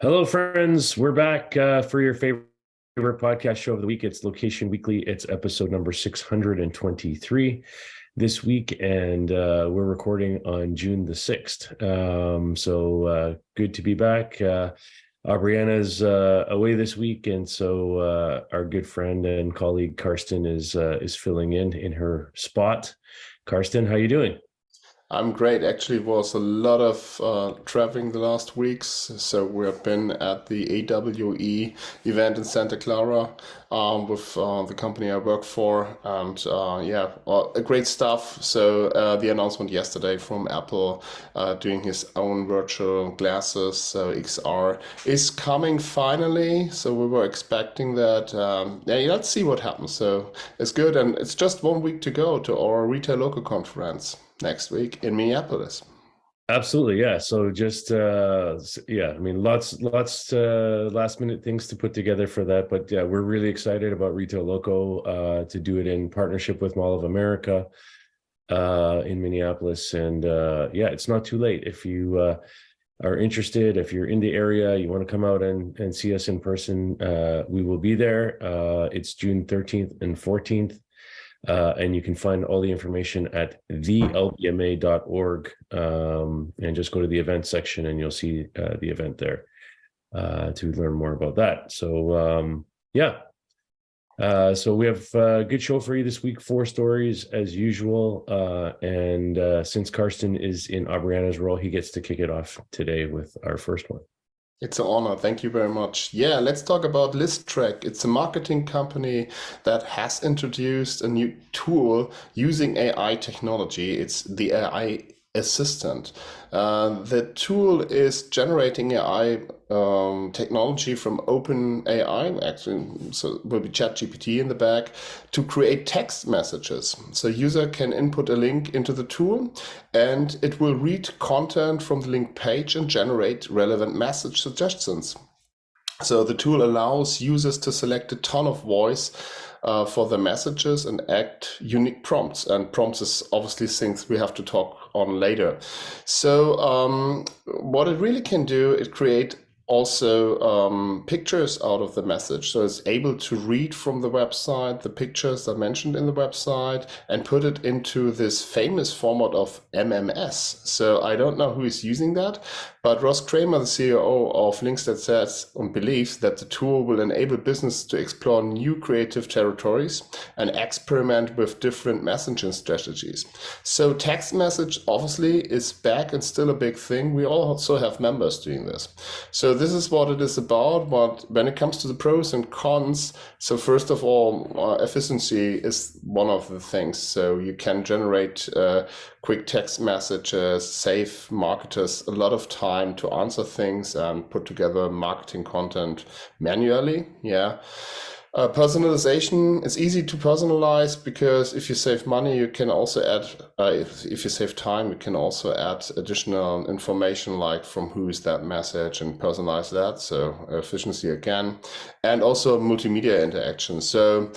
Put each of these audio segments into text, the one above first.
Hello, friends. We're back for your favorite podcast show of the week. It's Location Weekly. It's episode number 623 this week, and we're recording on June the 6th. So good to be back. Aubriana's away this week, and so our good friend and colleague Karsten is filling in her spot. Karsten, how you doing? I'm great. Actually, it was a lot of traveling the last weeks. So we've been at the AWE event in Santa Clara with the company I work for, and great stuff. So the announcement yesterday from Apple doing his own virtual glasses, so XR, is coming finally. So we were expecting that. Let's see what happens. So it's good, and it's just 1 week to go to our retail local conference next week in Minneapolis. Absolutely, yeah. So just I mean, lots last minute things to put together for that, but yeah, we're really excited about Retail Loco to do it in partnership with Mall of America in Minneapolis. And yeah, it's not too late if you are interested. If you're in the area, you want to come out and see us in person, we will be there. It's June 13th and 14th. And you can find all the information at thelbma.org, and just go to the event section and you'll see the event there to learn more about that. So so we have a good show for you this week, 4 stories as usual. And since Karsten is in Aubriana's role, he gets to kick it off today with our first one. It's an honor. Thank you very much. Yeah, let's talk about Listrak. It's a marketing company that has introduced a new tool using AI technology. It's the AI assistant. The tool is generating AI technology from OpenAI, actually, so it will be ChatGPT in the back, to create text messages. So user can input a link into the tool and it will read content from the link page and generate relevant message suggestions. So the tool allows users to select a tone of voice for the messages and add unique prompts. And prompts is obviously things we have to talk on later. So what it really can do, it create also pictures out of the message. So it's able to read from the website the pictures that are mentioned in the website and put it into this famous format of MMS. So I don't know who is using that, but Ross Kramer, the CEO of Linkstat, says and believes that the tool will enable business to explore new creative territories and experiment with different messaging strategies. So text message obviously is back and still a big thing. We also have members doing this. So this is what it is about. But when it comes to the pros and cons, so first of all, efficiency is one of the things. So you can generate quick text messages, save marketers a lot of time to answer things and put together marketing content manually. Yeah. Personalization, it's easy to personalize because if you save money, you can also add, if you save time, you can also add additional information like from who is that message and personalize that. So efficiency again, and also multimedia interaction. So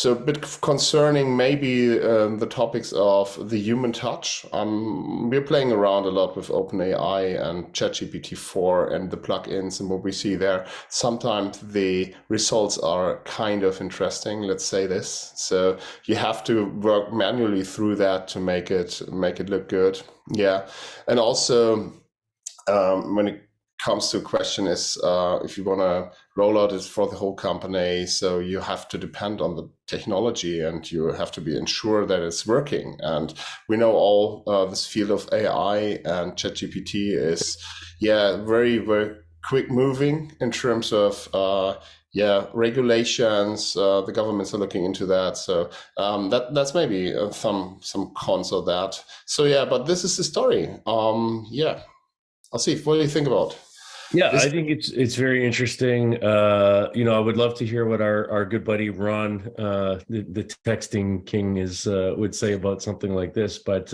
a bit concerning maybe the topics of the human touch. We're playing around a lot with OpenAI and ChatGPT 4 and the plugins and what we see there. Sometimes the results are kind of interesting, let's say this. So you have to work manually through that to make it look good. Yeah. And also when it comes to a question is if you want to roll out it for the whole company, so you have to depend on the technology and you have to be ensure that it's working. And we know all this field of AI and ChatGPT is very, very quick moving in terms of regulations. The governments are looking into that, so that's maybe some cons of that. So yeah, but this is the story. I'll see. What do you think about Yeah, this? I think it's very interesting. I would love to hear what our good buddy Ron, the texting king, is would say about something like this. But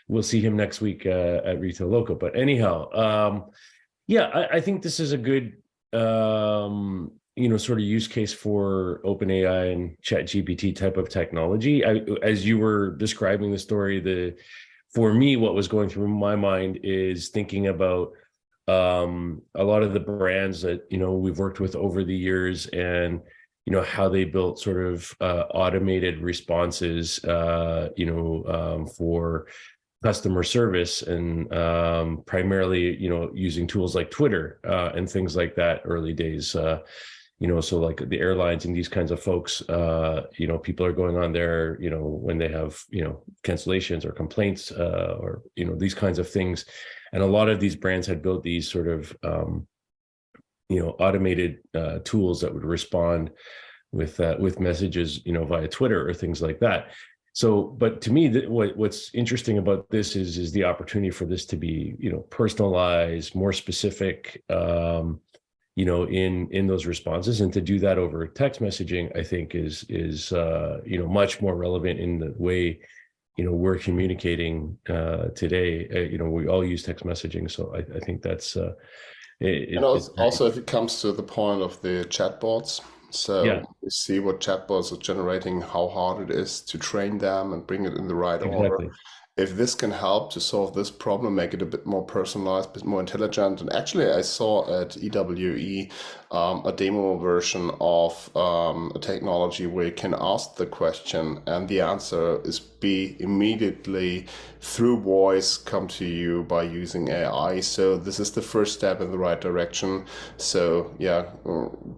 we'll see him next week at Retail Loco. But anyhow, I think this is a good sort of use case for OpenAI and ChatGPT type of technology. As you were describing the story, for me, what was going through my mind is thinking about a lot of the brands that, we've worked with over the years, and how they built sort of automated responses, for customer service, and primarily, using tools like Twitter and things like that early days. So like the airlines and these kinds of folks, people are going on there, when they have, cancellations or complaints, or, these kinds of things. And a lot of these brands had built these sort of, automated tools that would respond with messages, via Twitter or things like that. So, but to me, what's interesting about this is the opportunity for this to be, personalized, more specific, in those responses, and to do that over text messaging, I think is much more relevant in the way, we're communicating today. We all use text messaging, so I think that's And it's also, if it comes to the point of the chatbots, yeah, so we see what chatbots are generating, how hard it is to train them and bring it in the right order. exactly. If this can help to solve this problem, make it a bit more personalized, a bit more intelligent. And actually, I saw at EWE a demo version of a technology where you can ask the question and the answer is be immediately through voice come to you by using AI. So this is the first step in the right direction. So yeah,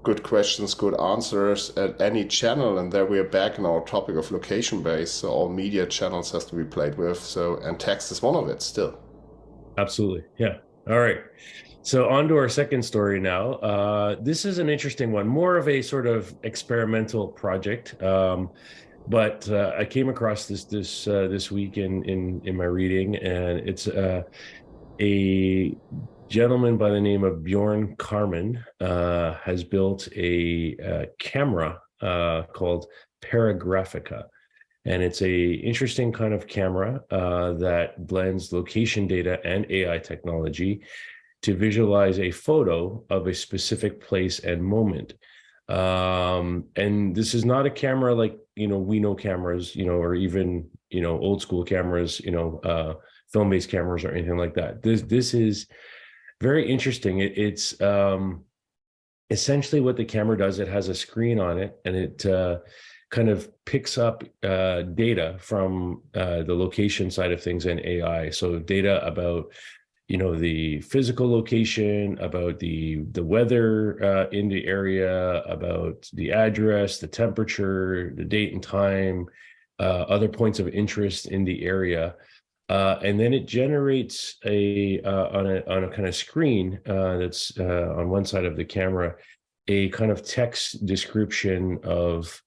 good questions, good answers at any channel. And there we are back in our topic of location based. So all media channels has to be played with. So, and text is one of it still. Absolutely. Yeah. All right. So on to our second story now. This is an interesting one, more of a sort of experimental project. But I came across this week in my reading, and it's a gentleman by the name of Bjorn Carmen has built a camera called Paragraphica. And it's a interesting kind of camera that blends location data and AI technology to visualize a photo of a specific place and moment. And this is not a camera like, we know cameras, or even, old school cameras, film-based cameras or anything like that. This is very interesting. It's essentially what the camera does. It has a screen on it, and it kind of picks up data from the location side of things and AI. So data about, the physical location, about the weather in the area, about the address, the temperature, the date and time, other points of interest in the area. And then it generates on a kind of screen that's on one side of the camera, a kind of text description of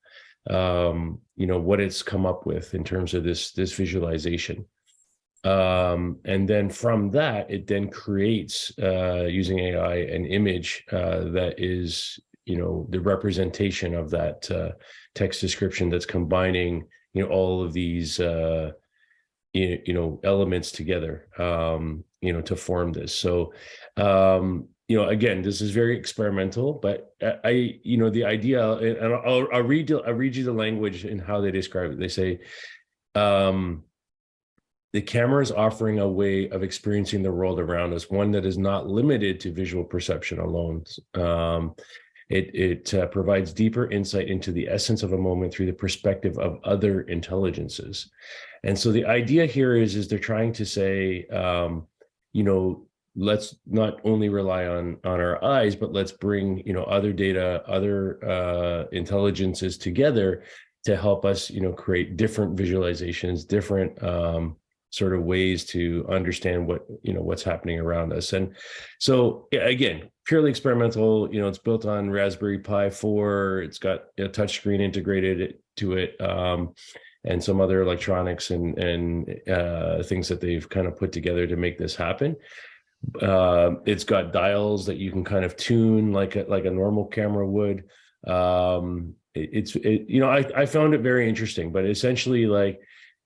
what it's come up with in terms of this visualization. And then from that, it then creates using AI an image that is, the representation of that text description that's combining, all of these elements together, to form this. So again, this is very experimental, but the idea, and I'll read you the language and how they describe it. They say, the camera is offering a way of experiencing the world around us, one that is not limited to visual perception alone. It provides deeper insight into the essence of a moment through the perspective of other intelligences. And so the idea here is they're trying to say, let's not only rely on our eyes, but let's bring, other data, other intelligences together to help us, create different visualizations, different sort of ways to understand what's happening around us. And so again, purely experimental. It's built on Raspberry Pi 4. It's got a touch screen integrated to it, and some other electronics and things that they've kind of put together to make this happen. It's got dials that you can kind of tune like a normal camera would. I found it very interesting, but essentially, like,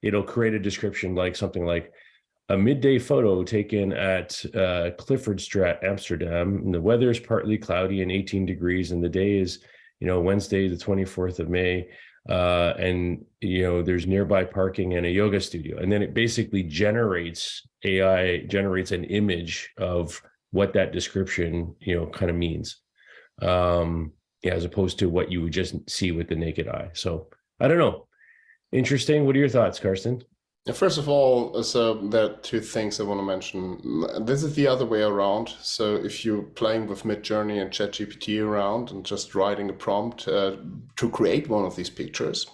it'll create a description like something like a midday photo taken at Cliffordstraat, Amsterdam. And the weather is partly cloudy and 18 degrees, and the day is, Wednesday, the 24th of May. And, there's nearby parking and a yoga studio. And then it basically AI generates an image of what that description, kind of means. Yeah, as opposed to what you would just see with the naked eye. So I don't know. Interesting. What are your thoughts, Karsten? First of all, so there are two things I want to mention. This is the other way around. So if you're playing with Midjourney and ChatGPT around and just writing a prompt to create one of these pictures,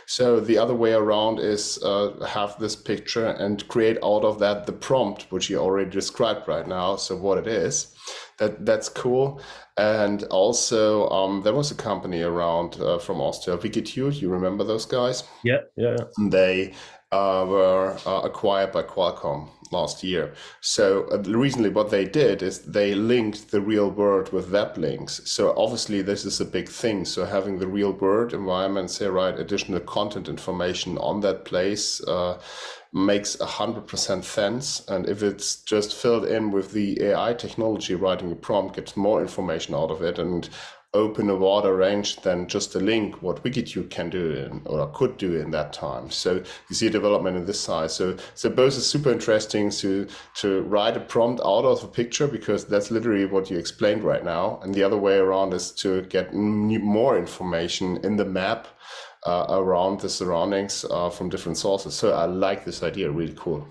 so the other way around is have this picture and create out of that the prompt, which you already described right now. So what it is, that's cool. And also, there was a company around from Austria, Wikitude. You remember those guys? Yeah, yeah, yeah. They were acquired by Qualcomm last year. So recently what they did is they linked the real world with web links. So obviously this is a big thing. So having the real world environment, say, right, additional content information on that place makes 100% sense. And if it's just filled in with the AI technology, writing a prompt gets more information out of it and open a wider range than just a link, what Wikitude can do or could do in that time. So you see a development in this side. So both is super interesting to write a prompt out of a picture, because that's literally what you explained right now. And the other way around is to get more information in the map around the surroundings from different sources. So I like this idea, really cool.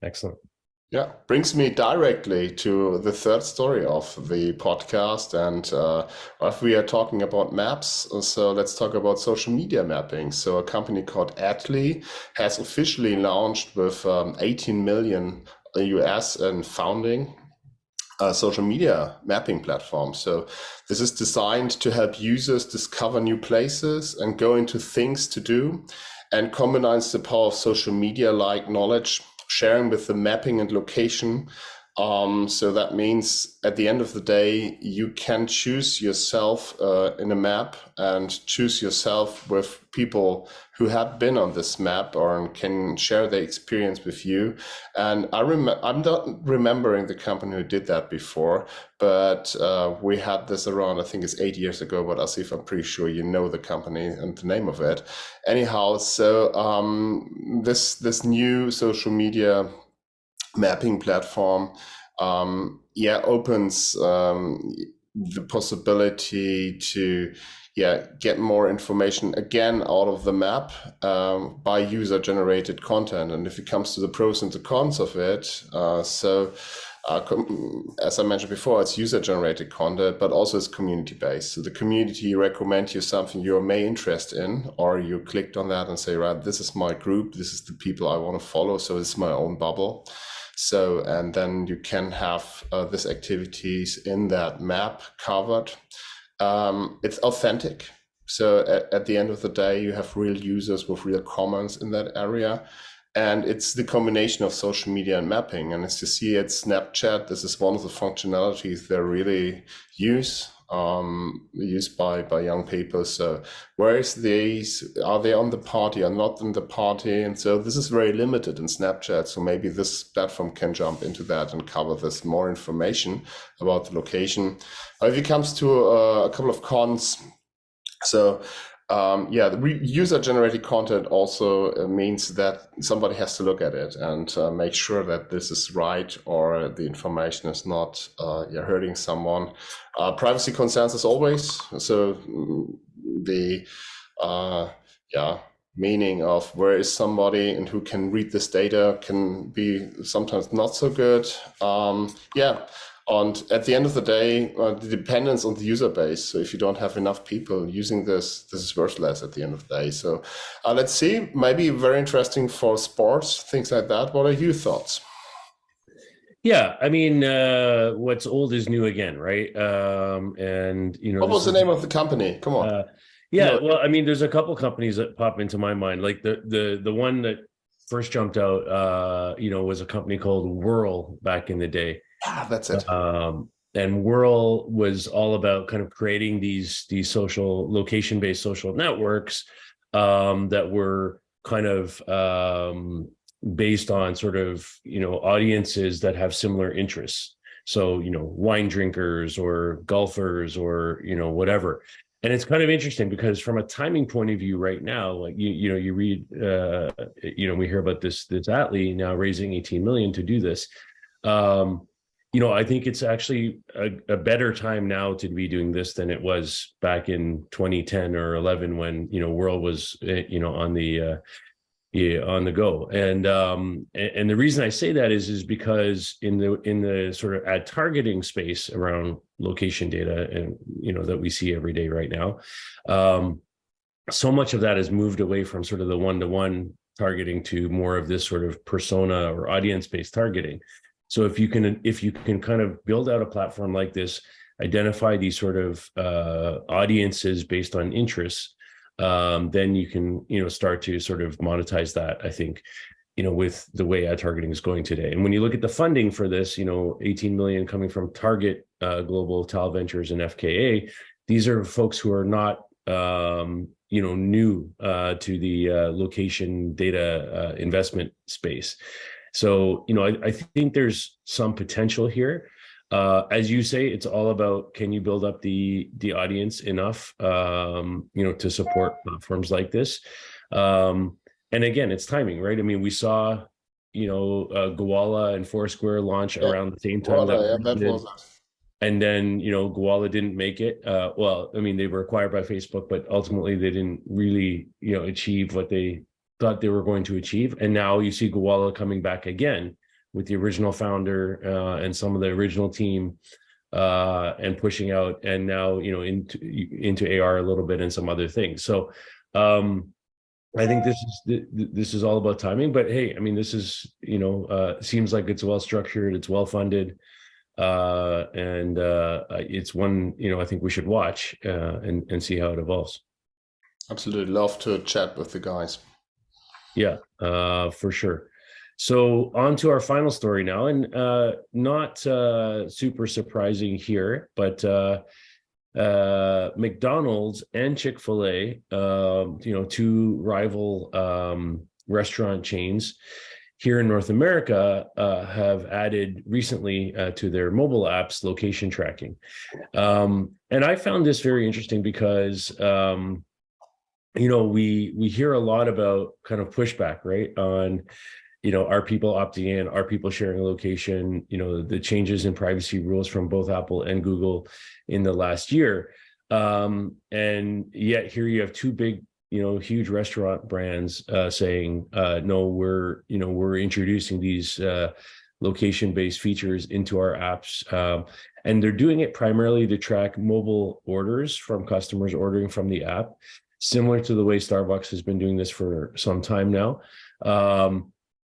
Excellent. Yeah, brings me directly to the third story of the podcast. And if we are talking about maps, so let's talk about social media mapping. So a company called Atly has officially launched with 18 million US and founding a social media mapping platform. So this is designed to help users discover new places and go into things to do, and combines the power of social media like knowledge sharing with the mapping and location. So that means at the end of the day, you can choose yourself in a map and choose yourself with people who have been on this map or can share their experience with you. And I'm not remembering the company who did that before, but we had this around, I think it's 8 years ago, but Asif, I'm pretty sure you know the company and the name of it. Anyhow, so this new social media mapping platform opens the possibility to get more information again out of the map by user generated content. And if it comes to the pros and the cons of it, as I mentioned before, it's user generated content, but also it's community based. So the community recommends you something you may interest in, or you clicked on that and say, right, this is my group, this is the people I want to follow, so it's my own bubble. So, and then you can have these activities in that map covered. It's authentic. So at the end of the day, you have real users with real comments in that area. And it's the combination of social media and mapping. And as you see at Snapchat, this is one of the functionalities they really use. Used by young people. So where is these? Are they on the party or not in the party? And so this is very limited in Snapchat. So maybe this platform can jump into that and cover this more information about the location. If it comes to a couple of cons, so the user-generated content also means that somebody has to look at it and make sure that this is right or the information is not hurting someone. Privacy concerns as always. So the meaning of where is somebody and who can read this data can be sometimes not so good. And at the end of the day, the dependence on the user base. So if you don't have enough people using this is worthless at the end of the day. So let's see, maybe very interesting for sports, things like that. What are your thoughts? Yeah, I mean, what's old is new again, right? And what was the name of the company? Come on. Well, I mean, there's a couple companies that pop into my mind. Like the one that first jumped out, was a company called Whirl back in the day. That's it. And Whirl was all about kind of creating these social location-based social networks that were kind of based on sort of audiences that have similar interests. So wine drinkers or golfers or whatever. And it's kind of interesting because from a timing point of view right now, like you read we hear about this Atly now raising 18 million to do this. I think it's actually a better time now to be doing this than it was back in 2010 or 11 when, world was, on the on the go. And the reason I say that is because in the sort of ad targeting space around location data and, that we see every day right now, so much of that has moved away from sort of the one-to-one targeting to more of this sort of persona or audience-based targeting. So if you can kind of build out a platform like this, identify these sort of audiences based on interests, then you can, start to sort of monetize that, I think, with the way ad targeting is going today. And when you look at the funding for this, 18 million coming from Target, Global, Tal Ventures, and FKA, these are folks who are not, new to the location data investment space. So, I think there's some potential here. As you say, it's all about, can you build up the audience enough, to support platforms like this? And again, it's timing, right? I mean, we saw, Gowalla and Foursquare launch around the same time that was it. And then, Gowalla didn't make it. Well, I mean, they were acquired by Facebook, but ultimately they didn't really, achieve what they thought they were going to achieve. And now you see Gowalla coming back again with the original founder and some of the original team and pushing out, and now, into AR a little bit and some other things. So I think this is all about timing. But hey, I mean, this is, seems like it's well structured, it's well funded. And it's one, I think we should watch and see how it evolves. Absolutely. Love to chat with the guys. Yeah, for sure. So on to our final story now, and not super surprising here, but McDonald's and Chick-fil-A, two rival restaurant chains here in North America, have added recently to their mobile apps location tracking. And I found this very interesting because we hear a lot about kind of pushback, right, on, are people opting in, are people sharing a location, the changes in privacy rules from both Apple and Google in the last year. And yet here you have two big, huge restaurant brands saying, no, we're introducing these location-based features into our apps. And they're doing it primarily to track mobile orders from customers ordering from the app, similar to the way Starbucks has been doing this for some time now.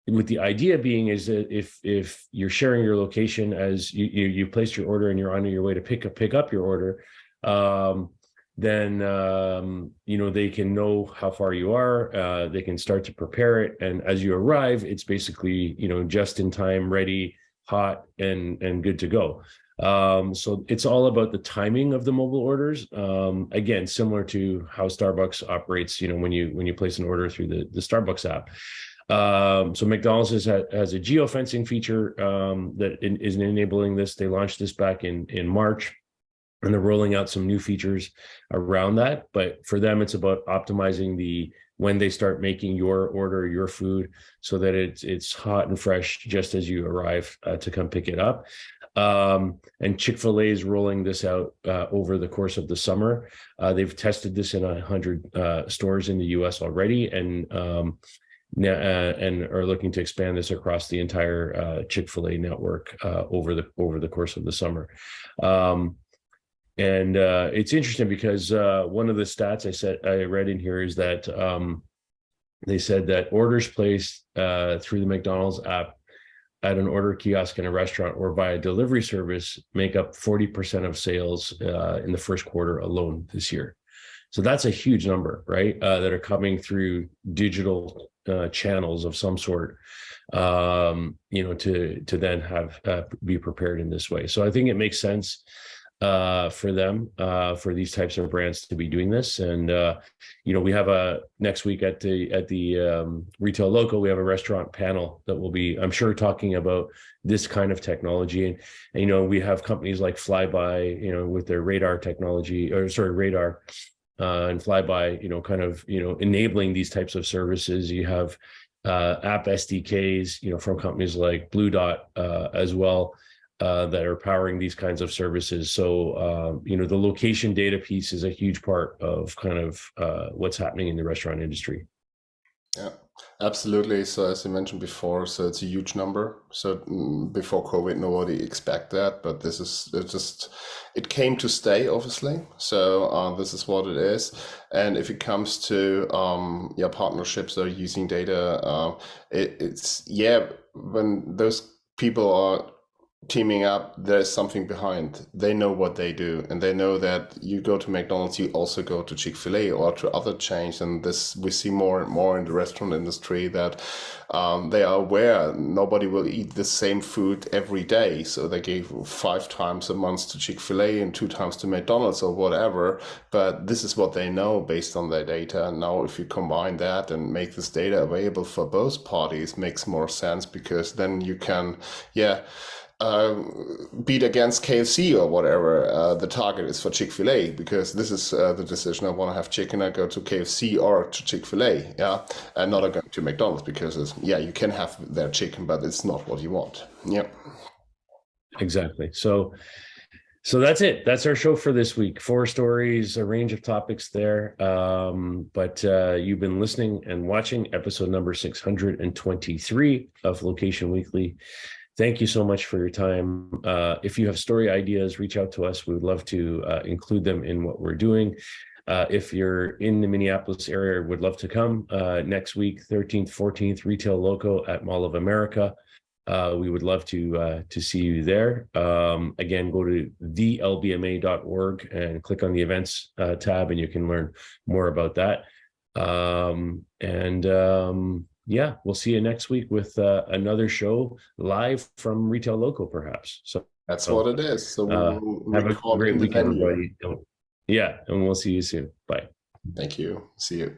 With the idea being is that if you're sharing your location as you placed your order and you're on your way to pick up your order, then they can know how far you are. They can start to prepare it, and as you arrive, it's basically just in time, ready, hot, and good to go. So it's all about the timing of the mobile orders. Again, similar to how Starbucks operates, when you place an order through the Starbucks app. So McDonald's has a geofencing feature that is enabling this. They launched this back in March, and they're rolling out some new features around that. But for them, it's about optimizing when they start making your order, your food, so that it's hot and fresh just as you arrive to come pick it up. And Chick-fil-A is rolling this out over the course of the summer. They've tested this in 100 stores in the US already, and are looking to expand this across the entire Chick-fil-A network over the course of the summer. And it's interesting because one of the stats I read in here is that they said that orders placed through the McDonald's app at an order kiosk in a restaurant or via delivery service make up 40% of sales in the first quarter alone this year. So that's a huge number, right? That are coming through digital channels of some sort, to then have be prepared in this way. So I think it makes sense for them, for these types of brands to be doing this. And we have next week at the Retail Loco, we have a restaurant panel that will be, I'm sure, talking about this kind of technology. And we have companies like Flyby, with their radar technology, radar. And Flyby, kind of, enabling these types of services. You have app SDKs, from companies like Blue Dot as well, that are powering these kinds of services. So, the location data piece is a huge part of kind of what's happening in the restaurant industry. Yeah, absolutely. So as you mentioned before, so it's a huge number. So before COVID, nobody expect that, but this is it came to stay, obviously. So this is what it is. And if it comes to partnerships that are using data, it's when those people are teaming up, there's something behind. They know what they do, and they know that you go to McDonald's, you also go to Chick-fil-A or to other chains. And this we see more and more in the restaurant industry, that they are aware nobody will eat the same food every day. So they gave 5 times a month to Chick-fil-A and 2 times to McDonald's or whatever. But this is what they know based on their data. And now if you combine that and make this data available for both parties, makes more sense, because then you can, beat against KFC or whatever the target is for Chick-fil-A, because this is the decision. I want to have chicken, I go to KFC or to Chick-fil-A, and not going to McDonald's, because you can have their chicken, but it's not what you want. Exactly. So that's it. That's our show for this week. 4 stories, a range of topics there. But you've been listening and watching episode number 623 of Location Weekly. Thank you so much for your time. If you have story ideas, reach out to us. We would love to include them in what we're doing. If you're in the Minneapolis area, would love to come next week, 13th, 14th, Retail Loco at Mall of America. We would love to see you there. Again, go to thelbma.org and click on the events tab, and you can learn more about that. We'll see you next week with another show live from Retail Loco, perhaps. So that's what it is. So we'll have a great week, everybody. Yeah, and we'll see you soon. Bye. Thank you. See you.